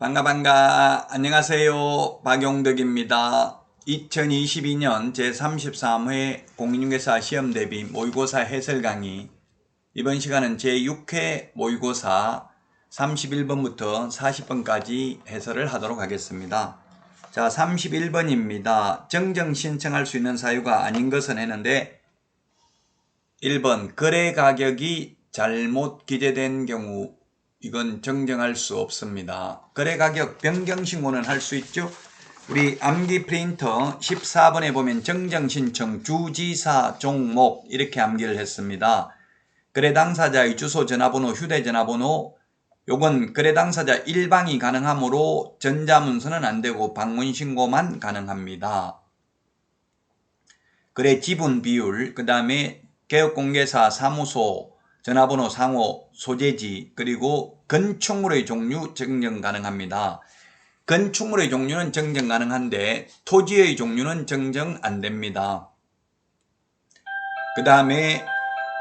반가 안녕하세요. 박용덕입니다. 2022년 제33회 공인중개사 시험대비 모의고사 해설 강의, 이번 시간은 제6회 모의고사 31번부터 40번까지 해설을 하도록 하겠습니다. 자, 31번입니다. 정정 신청할 수 있는 사유가 아닌 것은 했는데 1번 거래 가격이 잘못 기재된 경우, 이건 정정할 수 없습니다. 거래 가격 변경 신고는 할 수 있죠. 우리 암기 프린터 14번에 보면 정정 신청 주지사 종목 이렇게 암기를 했습니다. 거래 당사자의 주소, 전화번호, 휴대전화번호, 요건 거래 당사자 일방이 가능하므로 전자문서는 안되고 방문신고만 가능합니다. 거래 지분 비율, 그 다음에 개업공개사, 사무소, 전화번호, 상호, 소재지, 그리고 건축물의 종류 정정 가능합니다. 건축물의 종류는 정정 가능한데 토지의 종류는 정정 안됩니다. 그 다음에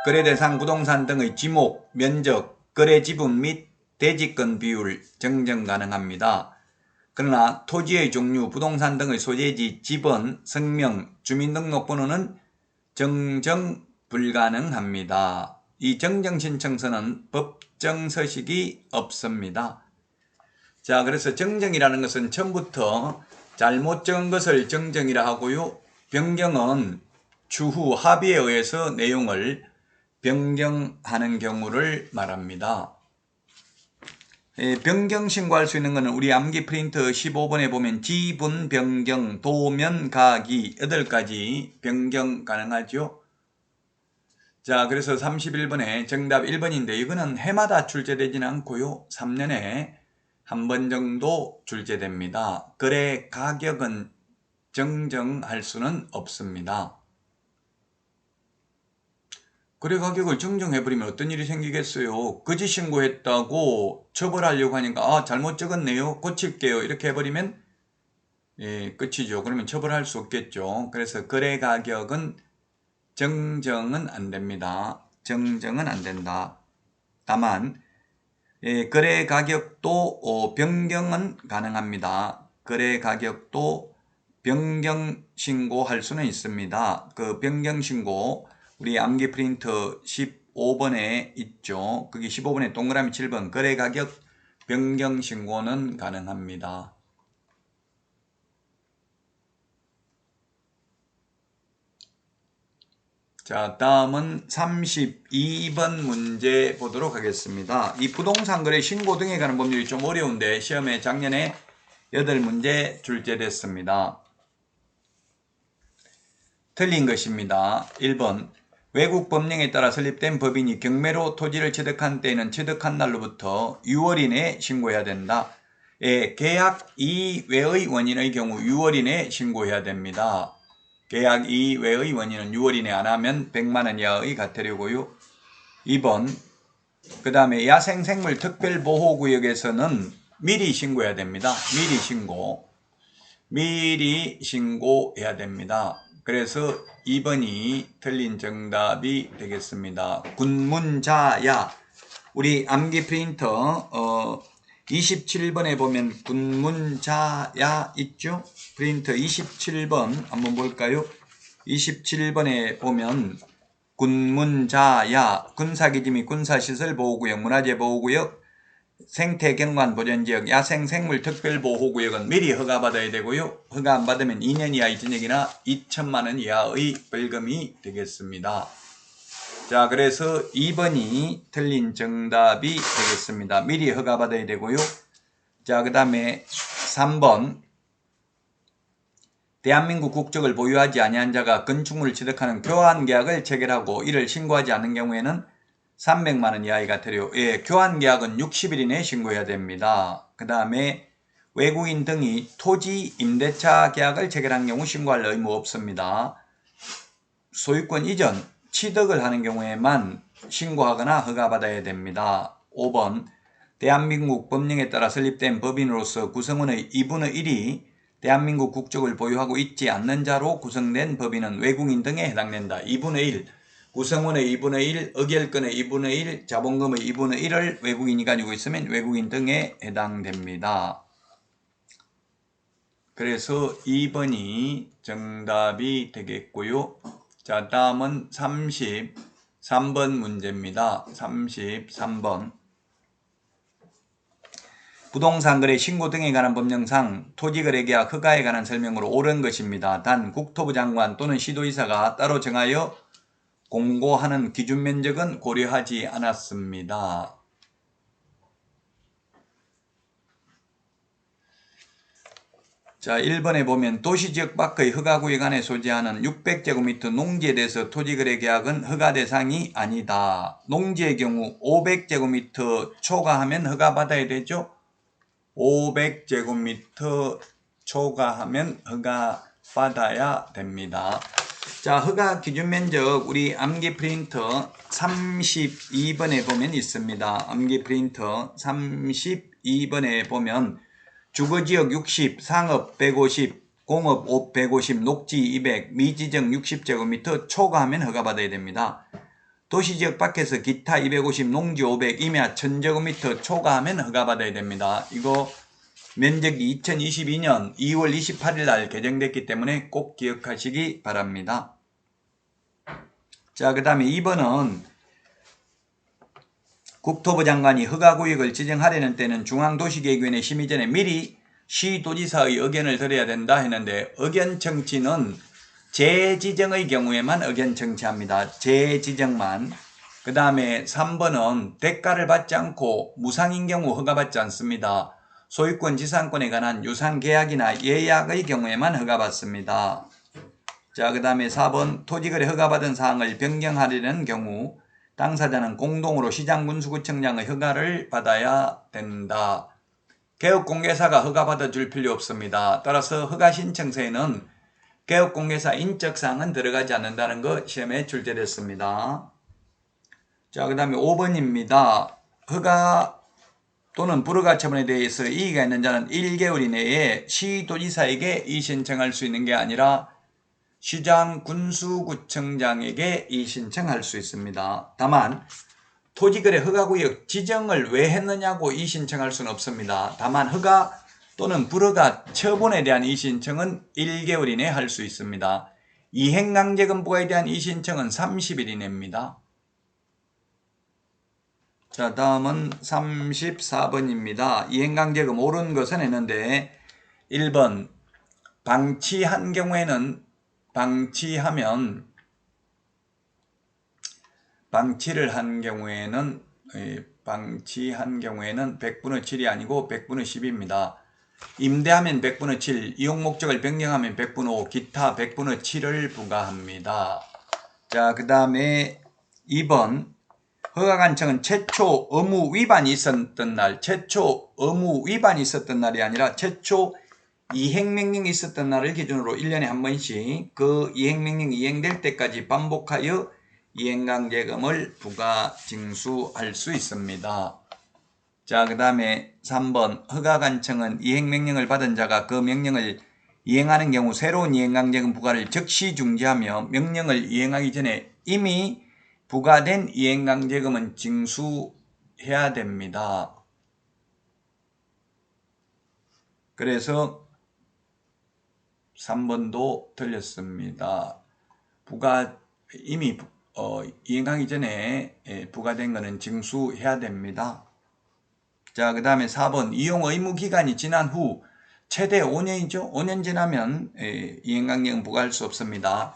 거래대상 부동산 등의 지목, 면적, 거래 지분 및 대지권 비율 정정 가능합니다. 그러나 토지의 종류, 부동산 등의 소재지, 지번, 성명, 주민등록번호는 정정 불가능합니다. 이 정정신청서는 법정서식이 없습니다. 자, 그래서 정정이라는 것은 처음부터 잘못 적은 것을 정정이라 하고요. 변경은 추후 합의에 의해서 내용을 변경하는 경우를 말합니다. 변경 신고할 수 있는 것은 우리 암기 프린터 15번에 보면 지분 변경, 도면 가기 8가지 변경 가능하죠. 자, 그래서 31번에 정답 1번인데 이거는 해마다 출제되지는 않고요. 3년에 한 번 정도 출제됩니다. 거래 가격은 정정할 수는 없습니다. 거래 가격을 정정해버리면 어떤 일이 생기겠어요? 거짓 신고했다고 처벌하려고 하니까 잘못 적었네요. 고칠게요. 이렇게 해버리면 끝이죠. 그러면 처벌할 수 없겠죠. 그래서 거래 가격은 정정은 안됩니다. 정정은 안된다. 다만 거래 가격도 변경은 가능합니다. 거래 가격도 변경 신고할 수는 있습니다. 그 변경 신고 우리 암기 프린터 15번에 있죠. 거기 15번에 동그라미 7번 거래 가격 변경 신고는 가능합니다. 자, 다음은 32번 문제 보도록 하겠습니다. 이 부동산 거래 신고 등에 관한 법률이 좀 어려운데 시험에 작년에 8문제 출제됐습니다. 틀린 것입니다. 1번 외국 법령에 따라 설립된 법인이 경매로 토지를 취득한 때에는 취득한 날로부터 6월 이내에 신고해야 된다. 계약 이외의 원인의 경우 6월 이내에 신고해야 됩니다. 계약 이외의 원인은 6월 이내 안 하면 100만원 이하의 과태료고요. 2번 그 다음에 야생생물 특별보호구역에서는 미리 신고해야 됩니다. 미리 신고해야 됩니다. 그래서 2번이 틀린 정답이 되겠습니다. 군문자야, 우리 암기 프린터 27번에 보면 군문자야 있죠? 프린터 27번 한번 볼까요? 27번에 보면 군문자야, 군사기지 및 군사시설 보호구역, 문화재보호구역, 생태경관 보전지역, 야생생물 특별보호구역은 미리 허가받아야 되고요. 허가 안 받으면 2년 이하의 징역이나 2천만원 이하의 벌금이 되겠습니다. 자, 그래서 2번이 틀린 정답이 되겠습니다. 미리 허가받아야 되고요. 자, 그 다음에 3번 대한민국 국적을 보유하지 아니한 자가 건축물을 취득하는 교환계약을 체결하고 이를 신고하지 않는 경우에는 300만원 이하의 과태료. 교환계약은 60일 이내에 신고해야 됩니다. 그 다음에 외국인 등이 토지 임대차 계약을 체결한 경우 신고할 의무 없습니다. 소유권 이전, 취득을 하는 경우에만 신고하거나 허가받아야 됩니다. 5번 대한민국 법령에 따라 설립된 법인으로서 구성원의 2분의 1이 대한민국 국적을 보유하고 있지 않는 자로 구성된 법인은 외국인 등에 해당된다. 2분의 1, 구성원의 2분의 1, 의결권의 2분의 1, 자본금의 2분의 1을 외국인이 가지고 있으면 외국인 등에 해당됩니다. 그래서 2번이 정답이 되겠고요. 자, 다음은 33번 문제입니다. 33번. 부동산 거래 신고 등에 관한 법령상 토지거래계약 허가에 관한 설명으로 옳은 것입니다. 단 국토부 장관 또는 시도지사가 따로 정하여 공고하는 기준 면적은 고려하지 않았습니다. 자, 1번에 보면 도시지역 밖의 허가구역 안에 소재하는 600제곱미터 농지에 대해서 토지거래 계약은 허가 대상이 아니다. 농지의 경우 500제곱미터 초과하면 허가받아야 되죠. 500제곱미터 초과하면 허가받아야 됩니다. 자, 허가 기준 면적 우리 암기 프린터 32번에 보면 있습니다. 암기 프린터 32번에 보면 주거지역 60, 상업 150, 공업 150, 녹지 200, 미지정 60제곱미터 초과하면 허가받아야 됩니다. 도시지역 밖에서 기타 250, 농지 500, 임야 1000제곱미터 초과하면 허가받아야 됩니다. 이거 면적이 2022년 2월 28일 날 개정됐기 때문에 꼭 기억하시기 바랍니다. 자, 그 다음에 2번은 국토부 장관이 허가구역을 지정하려는 때는 중앙도시계획위원회 심의 전에 미리 시도지사의 의견을 들어야 된다 했는데 의견 청취는 재지정의 경우에만 의견 청취합니다. 재지정만. 그 다음에 3번은 대가를 받지 않고 무상인 경우 허가받지 않습니다. 소유권 지상권에 관한 유상계약이나 예약의 경우에만 허가받습니다. 자, 그 다음에 4번 토지거래 허가받은 사항을 변경하려는 경우 당사자는 공동으로 시장군수구청장의 허가를 받아야 된다. 개업공개사가 허가받아 줄 필요 없습니다. 따라서 허가신청서에는 개업공개사 인적사항은 들어가지 않는다는 거 시험에 출제됐습니다. 자, 그 다음에 5번입니다. 허가 또는 불허가 처분에 대해서 이의가 있는 자는 1개월 이내에 시도지사에게 이의신청할 수 있는 게 아니라 시장군수구청장에게 이의신청할 수 있습니다. 다만 토지거래 허가구역 지정을 왜 했느냐고 이의신청할 수는 없습니다. 다만 허가 또는 불허가 처분에 대한 이의신청은 1개월 이내에 할 수 있습니다. 이행강제금 부과에 대한 이의신청은 30일 이내입니다. 자, 다음은 34번입니다. 이행강제금 옳은 것은 했는데 1번 방치한 경우에는 방치를 한 경우에는 100분의 7이 아니고 100분의 10입니다. 임대하면 100분의 7, 이용 목적을 변경하면 100분의 5, 기타 100분의 7을 부과합니다. 자, 그 다음에 2번 허가관청은 최초 의무 위반이 있었던 날, 최초 의무 위반이 있었던 날이 아니라 최초 이행명령이 있었던 날을 기준으로 1년에 한 번씩 그 이행명령이 이행될 때까지 반복하여 이행강제금을 부과 징수할 수 있습니다. 자, 그 다음에 3번 허가관청은 이행명령을 받은 자가 그 명령을 이행하는 경우 새로운 이행강제금 부과를 즉시 중지하며 명령을 이행하기 전에 이미 부과된 이행강제금은 징수해야 됩니다. 그래서 3번도 틀렸습니다. 이미 이행하기 전에 부과된 것은 징수해야 됩니다. 자, 그 다음에 4번 이용 의무 기간이 지난 후 최대 5년이죠. 5년 지나면 이행강제금 부과할 수 없습니다.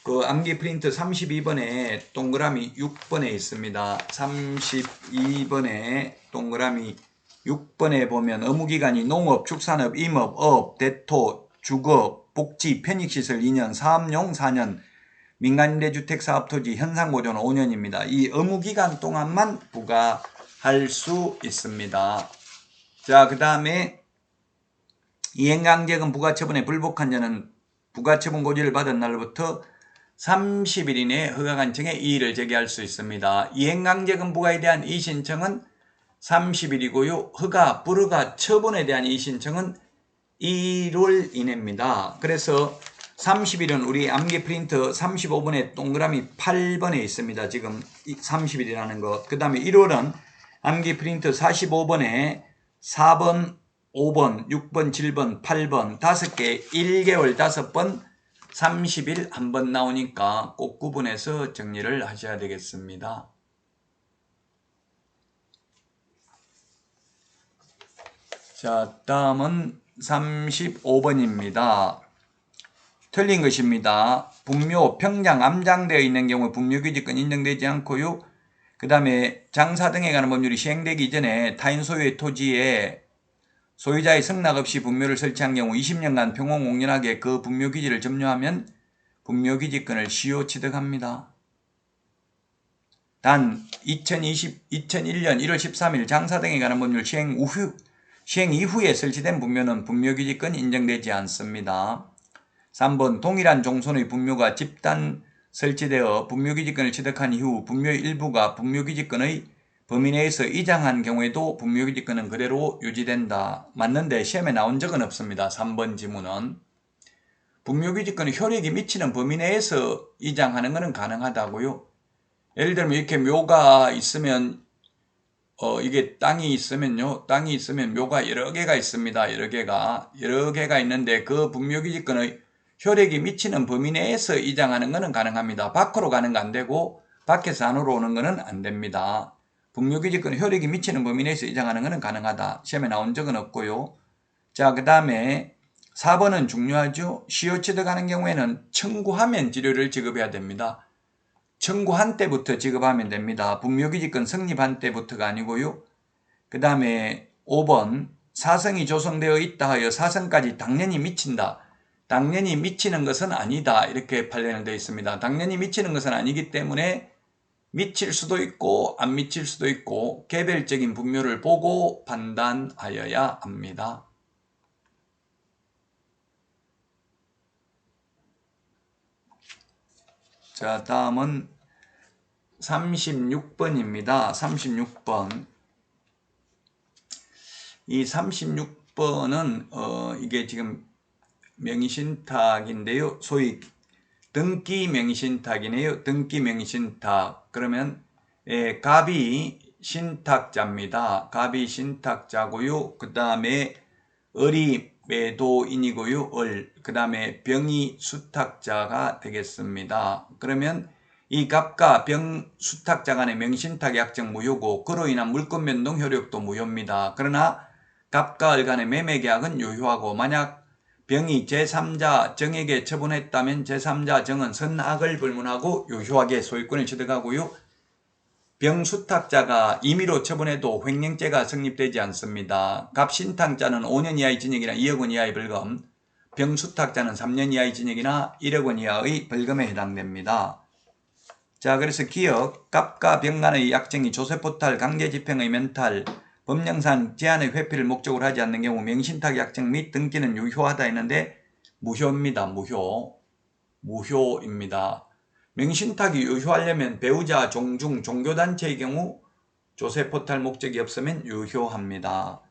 그 암기 프린트 32번에 동그라미 6번에 있습니다. 32번에 동그라미 6번에 보면 의무기간이 농업, 축산업, 임업, 어업, 대토, 주거, 복지, 편익시설 2년, 사업용 4년, 민간임대주택사업토지 현상보존 5년입니다. 이 의무기간 동안만 부과할 수 있습니다. 자, 그 다음에 이행강제금 부과처분에 불복한 자는 부과처분 고지를 받은 날부터 30일 이내에 허가관청에 이의를 제기할 수 있습니다. 이행강제금 부과에 대한 이의신청은 30일이고요. 허가, 불허가 처분에 대한 이의신청은 1월 이내입니다. 그래서 30일은 우리 암기 프린트 35번에 동그라미 8번에 있습니다. 지금 30일이라는 것. 그 다음에 1월은 암기 프린트 45번에 4번 5번, 6번, 7번, 8번 5개 1개월 5번 30일 한 번 나오니까 꼭 구분해서 정리를 하셔야 되겠습니다. 자, 다음은 35번입니다. 틀린 것입니다. 분묘, 평장, 암장되어 있는 경우 분묘규직은 인정되지 않고요. 그 다음에 장사 등에 관한 법률이 시행되기 전에 타인 소유의 토지에 소유자의 승낙 없이 분묘를 설치한 경우 20년간 평온공연하게 그 분묘기지를 점유하면 분묘기지권을 시효 취득합니다. 단 2001년 1월 13일 장사 등에 관한 법률 시행 이후에 설치된 분묘는 분묘기지권 인정되지 않습니다. 3번 동일한 종손의 분묘가 집단 설치되어 분묘기지권을 취득한 이후 분묘의 일부가 분묘기지권의 범위 내에서 이장한 경우에도 분묘기지권은 그대로 유지된다. 맞는데 시험에 나온 적은 없습니다. 3번 지문은. 분묘기지권의 효력이 미치는 범위 내에서 이장하는 것은 가능하다고요. 예를 들면 이렇게 묘가 있으면 이게 땅이 있으면 묘가 여러 개가 있습니다. 여러 개가 있는데 그 분묘기지권의 효력이 미치는 범위 내에서 이장하는 것은 가능합니다. 밖으로 가는 거 안 되고 밖에서 안으로 오는 것은 안 됩니다. 분묘기지권 효력이 미치는 범위 내에서 이장하는 것은 가능하다. 시험에 나온 적은 없고요. 자, 그 다음에 4번은 중요하죠. 시효 취득하는 경우에는 청구하면 지료를 지급해야 됩니다. 청구한 때부터 지급하면 됩니다. 분묘기지권 성립한 때부터가 아니고요. 그 다음에 5번 사성이 조성되어 있다 하여 사성까지 당연히 미친다. 당연히 미치는 것은 아니다. 이렇게 판례는 되어 있습니다. 당연히 미치는 것은 아니기 때문에 미칠 수도 있고 안 미칠 수도 있고 개별적인 분묘를 보고 판단하여야 합니다. 자, 다음은 36번입니다. 36번. 이 36번은 이게 지금 명의신탁인데요. 소위 등기 명의신탁이네요. 등기 명의신탁. 그러면 갑이 신탁자입니다. 갑이 신탁자고요. 그 다음에 을이 매도인이고요. 그 다음에 병이 수탁자가 되겠습니다. 그러면 이 갑과 병 수탁자 간의 명의신탁 약정 무효고 그로 인한 물권 변동 효력도 무효입니다. 그러나 갑과 을 간의 매매 계약은 유효하고 만약 병이 제3자 정에게 처분했다면 제3자 정은 선악을 불문하고 유효하게 소유권을 취득하고요. 병 수탁자가 임의로 처분해도 횡령죄가 성립되지 않습니다. 갑 신탁자는 5년 이하의 징역이나 2억 원 이하의 벌금, 병 수탁자는 3년 이하의 징역이나 1억 원 이하의 벌금에 해당됩니다. 자, 그래서 기억, 갑과 병 간의 약정이 조세포탈, 강제집행의 면탈, 법령상 제한의 회피를 목적으로 하지 않는 경우 명신탁 약정 및 등기는 유효하다 했는데 무효입니다. 무효입니다. 명신탁이 유효하려면 배우자, 종중, 종교단체의 경우 조세포탈 목적이 없으면 유효합니다.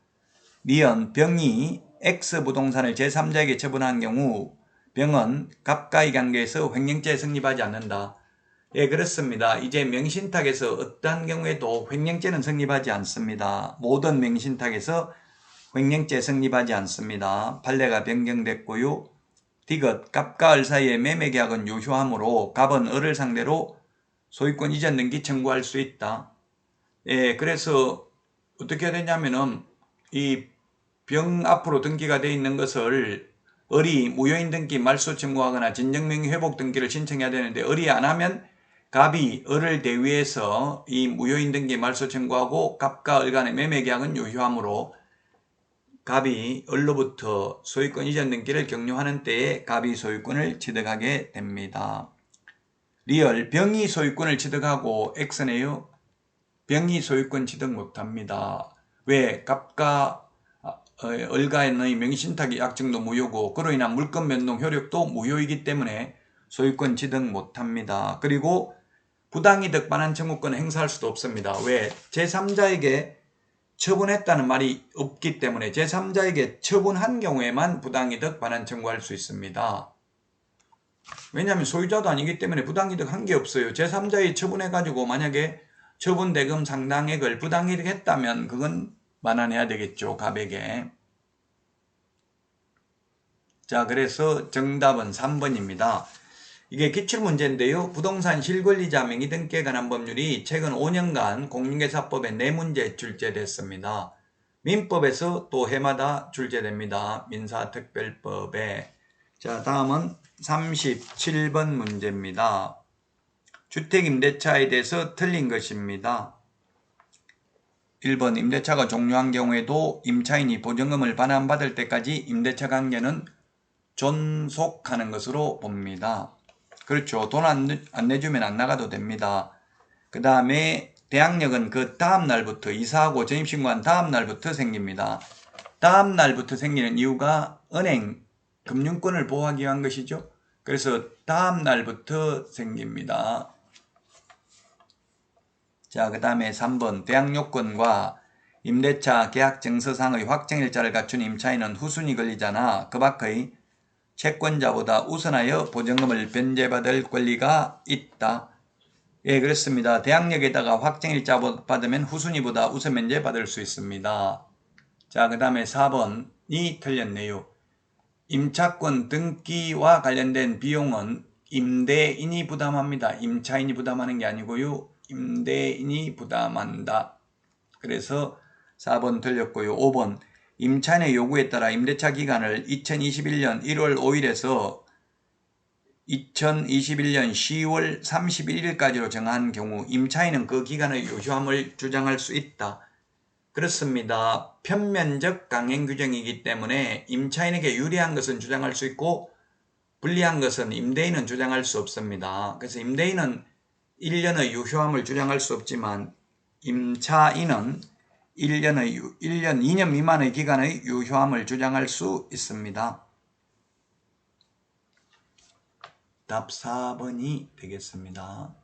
니은 병이 X부동산을 제3자에게 처분한 경우 병은 갑과의 관계에서 횡령죄 성립하지 않는다. 예, 그렇습니다. 이제 명신탁에서 어떠한 경우에도 횡령죄는 성립하지 않습니다. 모든 명신탁에서 횡령죄 성립하지 않습니다. 판례가 변경됐고요. 디귿, 갑과 을 사이의 매매계약은 유효하므로 갑은 을을 상대로 소유권 이전 등기 청구할 수 있다. 예, 그래서 어떻게 해야 되냐면은 이 병 앞으로 등기가 되어 있는 것을 을이 무효인 등기 말소 청구하거나 진정명의 회복 등기를 신청해야 되는데 을이 안 하면 갑이 을을 대위해서 이 무효인 등기 말소 청구하고 갑과 을 간의 매매계약은 유효하므로 갑이 을로부터 소유권 이전 등기를 격려하는 때에 갑이 소유권을 취득하게 됩니다. 리얼, 병이 소유권을 취득하고 X네요. 병이 소유권 취득 못합니다. 왜? 갑과 을 간의 명의신탁의 약정도 무효고 그로 인한 물권 변동 효력도 무효이기 때문에 소유권 취득 못합니다. 그리고 부당이득 반환 청구권을 행사할 수도 없습니다. 왜? 제3자에게 처분했다는 말이 없기 때문에 제3자에게 처분한 경우에만 부당이득 반환 청구할 수 있습니다. 왜냐하면 소유자도 아니기 때문에 부당이득 한 게 없어요. 제3자에 처분해가지고 만약에 처분 대금 상당액을 부당이득 했다면 그건 반환해야 되겠죠. 갑에게. 자, 그래서 정답은 3번입니다. 이게 기출문제인데요. 부동산 실권리자 명의등기에 관한 법률이 최근 5년간 공인중개사법에 4문제 출제됐습니다. 민법에서 또 해마다 출제됩니다. 민사특별법에. 자, 다음은 37번 문제입니다. 주택임대차에 대해서 틀린 것입니다. 1번 임대차가 종료한 경우에도 임차인이 보증금을 반환받을 때까지 임대차 관계는 존속하는 것으로 봅니다. 그렇죠. 돈 안 내주면 안 나가도 됩니다. 그 다음에 대항력은 그 다음 날부터 이사하고 전입신고한 다음 날부터 생깁니다. 다음 날부터 생기는 이유가 은행, 금융권을 보호하기 위한 것이죠. 그래서 다음 날부터 생깁니다. 자, 그 다음에 3번 대항요건과 임대차 계약증서상의 확정일자를 갖춘 임차인은 후순위 권리자나 그 밖의 채권자보다 우선하여 보증금을 변제받을 권리가 있다. 예, 그렇습니다. 대항력에다가 확정일자 받으면 후순위보다 우선 면제받을 수 있습니다. 자, 그 다음에 4번이 틀렸네요. 임차권 등기와 관련된 비용은 임대인이 부담합니다. 임차인이 부담하는 게 아니고요. 임대인이 부담한다. 그래서 4번 틀렸고요. 5번 임차인의 요구에 따라 임대차 기간을 2021년 1월 5일에서 2021년 10월 31일까지로 정한 경우 임차인은 그 기간의 유효함을 주장할 수 있다. 그렇습니다. 편면적 강행 규정이기 때문에 임차인에게 유리한 것은 주장할 수 있고 불리한 것은 임대인은 주장할 수 없습니다. 그래서 임대인은 1년의 유효함을 주장할 수 없지만 임차인은 2년 미만의 기간의 유효함을 주장할 수 있습니다. 답 4번이 되겠습니다.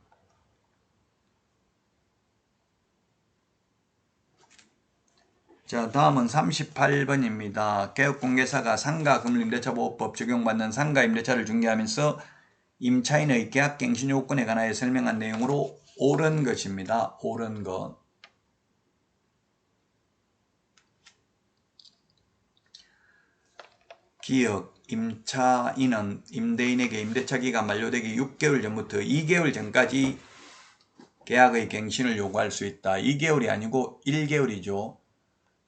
자, 다음은 38번입니다. 개업공개사가 상가금융임대차보호법 적용받는 상가임대차를 중개하면서 임차인의 계약갱신요건에 관하여 설명한 내용으로 옳은 것입니다. 옳은 것. 기억, 임차인은 임대인에게 임대차 기간 만료되기 6개월 전부터 2개월 전까지 계약의 갱신을 요구할 수 있다. 2개월이 아니고 1개월이죠.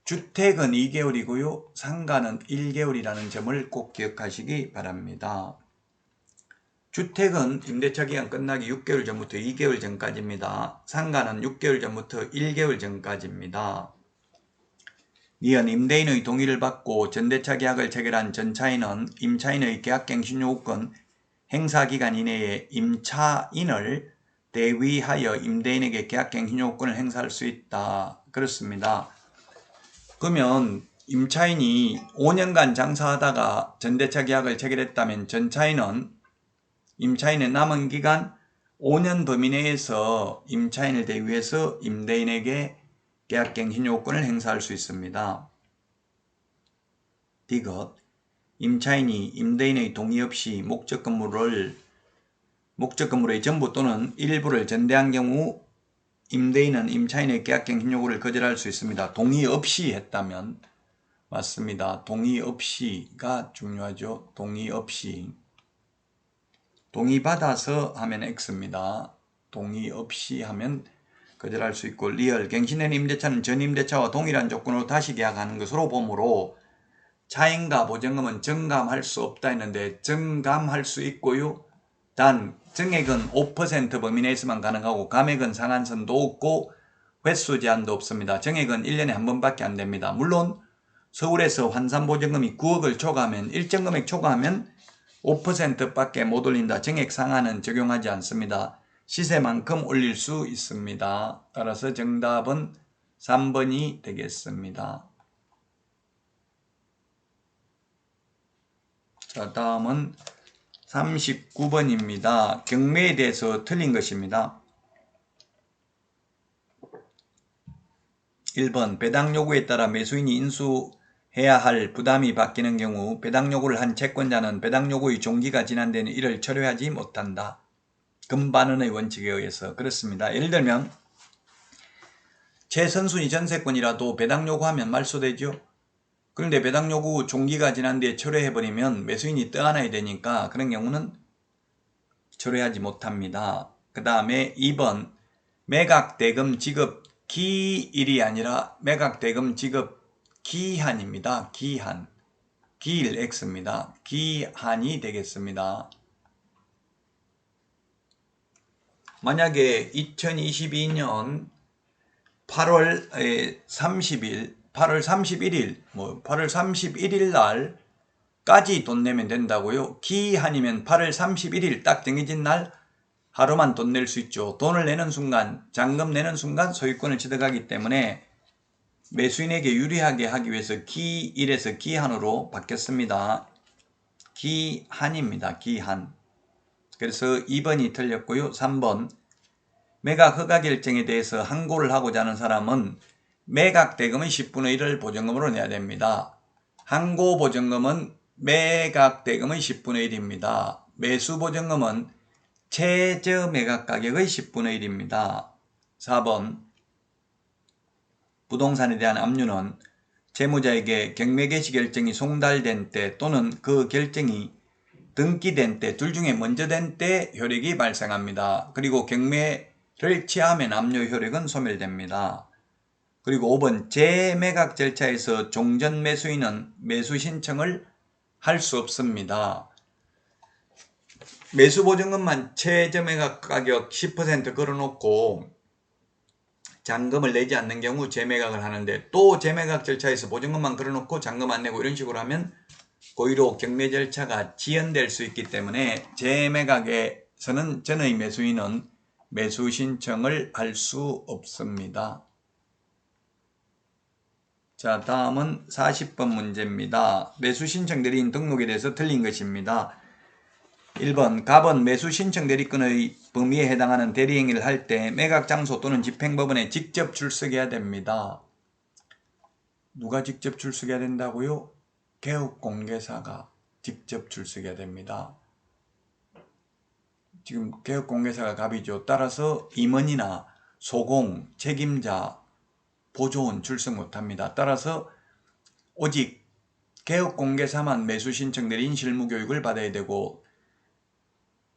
주택은 2개월이고요. 상가는 1개월이라는 점을 꼭 기억하시기 바랍니다. 주택은 임대차 기간 끝나기 6개월 전부터 2개월 전까지입니다. 상가는 6개월 전부터 1개월 전까지입니다. 이은 임대인의 동의를 받고 전대차 계약을 체결한 전차인은 임차인의 계약갱신 요건 행사기간 이내에 임차인을 대위하여 임대인에게 계약갱신 요건을 행사할 수 있다. 그렇습니다. 그러면 임차인이 5년간 장사하다가 전대차 계약을 체결했다면 전차인은 임차인의 남은 기간 5년 범위 내에서 임차인을 대위해서 임대인에게 계약갱신 요건을 행사할 수 있습니다. 디귿 임차인이 임대인의 동의 없이 목적 건물의 전부 또는 일부를 전대한 경우 임대인은 임차인의 계약갱신 요구를 거절할 수 있습니다. 동의 없이 했다면 맞습니다. 동의 없이가 중요하죠. 동의 없이. 동의 받아서 하면 X입니다. 동의 없이 하면 거절할 수 있고 리얼 갱신된 임대차는 전 임대차와 동일한 조건으로 다시 계약하는 것으로 보므로 차인과 보증금은 정감할 수 없다 했는데 정감할 수 있고요. 단 정액은 5% 범위 내에서만 가능하고 감액은 상한선도 없고 횟수 제한도 없습니다. 정액은 1년에 한 번밖에 안 됩니다. 물론 서울에서 환산보증금이 9억을 초과하면 일정 금액 초과하면 5%밖에 못 올린다. 정액 상한은 적용하지 않습니다. 시세만큼 올릴 수 있습니다. 따라서 정답은 3번이 되겠습니다. 자, 다음은 39번입니다. 경매에 대해서 틀린 것입니다. 1번 배당 요구에 따라 매수인이 인수해야 할 부담이 바뀌는 경우 배당 요구를 한 채권자는 배당 요구의 종기가 지난 데는 이를 철회하지 못한다. 금반원의 원칙에 의해서 그렇습니다. 예를 들면 최선순위 전세권이라도 배당 요구하면 말소되죠. 그런데 배당 요구 종기가 지난 뒤에 철회해버리면 매수인이 떠안아야 되니까 그런 경우는 철회하지 못합니다. 그 다음에 2번 매각 대금 지급 기일이 아니라 매각 대금 지급 기한입니다. 기한. 기일 X입니다. 기한이 되겠습니다. 만약에 2022년 8월 30일, 8월 31일, 8월 31일 날까지 돈 내면 된다고요. 기한이면 8월 31일 딱 정해진 날 하루만 돈 낼 수 있죠. 돈을 내는 순간, 잔금 내는 순간 소유권을 취득하기 때문에 매수인에게 유리하게 하기 위해서 기일에서 기한으로 바뀌었습니다. 기한입니다. 기한. 그래서 2번이 틀렸고요. 3번 매각 허가 결정에 대해서 항고를 하고자 하는 사람은 매각 대금의 10분의 1을 보증금으로 내야 됩니다. 항고 보증금은 매각 대금의 10분의 1입니다. 매수 보증금은 최저 매각 가격의 10분의 1입니다. 4번 부동산에 대한 압류는 채무자에게 경매 개시 결정이 송달된 때 또는 그 결정이 등기된 때, 둘 중에 먼저 된 때 효력이 발생합니다. 그리고 경매를 취하면 압류 효력은 소멸됩니다. 그리고 5번 재매각 절차에서 종전 매수인은 매수 신청을 할 수 없습니다. 매수 보증금만 최저 매각 가격 10% 걸어놓고 잔금을 내지 않는 경우 재매각을 하는데, 또 재매각 절차에서 보증금만 걸어놓고 잔금 안 내고 이런 식으로 하면 고의로 경매 절차가 지연될 수 있기 때문에 재매각에서는 전의 매수인은 매수 신청을 할 수 없습니다. 자, 다음은 40번 문제입니다. 매수 신청 대리인 등록에 대해서 틀린 것입니다. 1번 갑은 매수 신청 대리권의 범위에 해당하는 대리행위를 할 때 매각 장소 또는 집행법원에 직접 출석해야 됩니다. 누가 직접 출석해야 된다고요? 개업공개사가 직접 출석해야 됩니다. 지금 개업공개사가 갑이죠. 따라서 임원이나 소공, 책임자, 보조원 출석 못합니다. 따라서 오직 개업공개사만 매수신청 대리인 실무교육을 받아야 되고,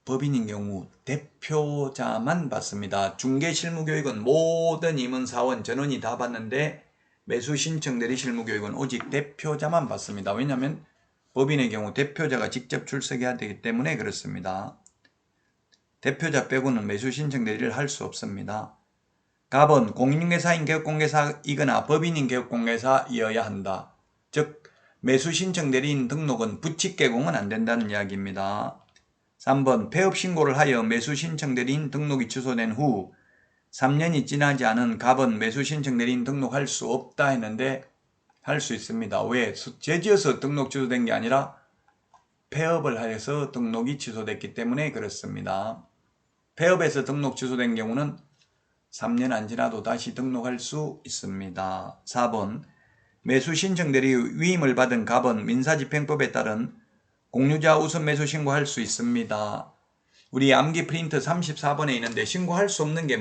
법인인 경우 대표자만 받습니다. 중개실무교육은 모든 임원사원 전원이 다 받는데 매수신청 대리 실무교육은 오직 대표자만 받습니다. 왜냐하면 법인의 경우 대표자가 직접 출석해야 되기 때문에 그렇습니다. 대표자 빼고는 매수신청 대리를 할 수 없습니다. 갑은 공인중개사인 개업공개사이거나 법인인 개업공개사이어야 한다. 즉 매수신청 대리인 등록은 부칙개공은 안 된다는 이야기입니다. 3번 폐업신고를 하여 매수신청 대리인 등록이 취소된 후 3년이 지나지 않은 갑은 매수신청 대리인 등록할 수 없다 했는데 할 수 있습니다. 왜? 죄지어서 등록 취소된 게 아니라 폐업을 하여서 등록이 취소됐기 때문에 그렇습니다. 폐업에서 등록 취소된 경우는 3년 안 지나도 다시 등록할 수 있습니다. 4번 매수신청 대리 위임을 받은 갑은 민사집행법에 따른 공유자 우선 매수 신고할 수 있습니다. 우리 암기 프린트 34번에 있는데 신고할 수 없는 게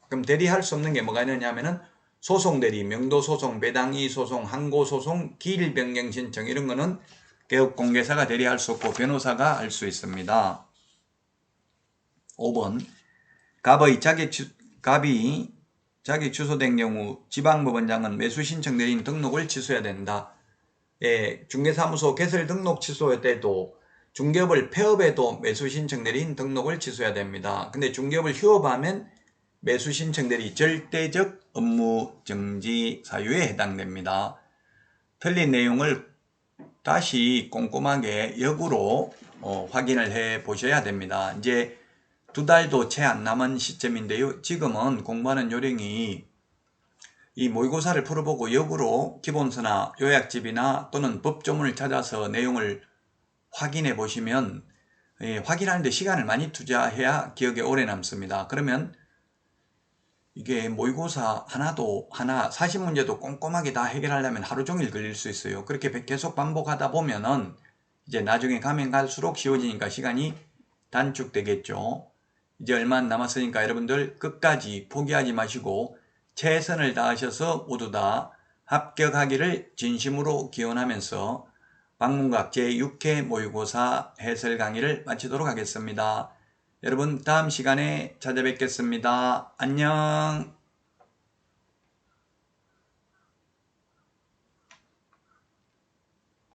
그럼 대리할 수 없는 게 뭐가 있느냐면은 소송 대리, 명도 소송, 배당이의 소송, 항고 소송, 기일 변경 신청 이런 거는 개업공개사가 대리할 수 없고 변호사가 할 수 있습니다. 5번 갑이 자격 취소된 경우 지방법원장은 매수신청 대리인 등록을 취소해야 된다. 중개사무소 개설 등록 취소할 때도 중개업을 폐업해도 매수신청 대리인 등록을 취소해야 됩니다. 근데 중개업을 휴업하면 매수신청 대리 절대적 업무 정지 사유에 해당됩니다. 틀린 내용을 다시 꼼꼼하게 역으로 확인을 해 보셔야 됩니다. 이제 2달도 채 안 남은 시점인데요. 지금은 공부하는 요령이 이 모의고사를 풀어보고 역으로 기본서나 요약집이나 또는 법조문을 찾아서 내용을 확인해 보시면 확인하는데 시간을 많이 투자해야 기억에 오래 남습니다. 그러면 이게 모의고사 하나 40문제도 꼼꼼하게 다 해결하려면 하루 종일 걸릴 수 있어요. 그렇게 계속 반복하다 보면은 이제 나중에 가면 갈수록 쉬워지니까 시간이 단축되겠죠. 이제 얼마 안 남았으니까 여러분들 끝까지 포기하지 마시고 최선을 다하셔서 모두 다 합격하기를 진심으로 기원하면서 방문각 제6회 모의고사 해설 강의를 마치도록 하겠습니다. 여러분 다음 시간에 찾아뵙겠습니다. 안녕.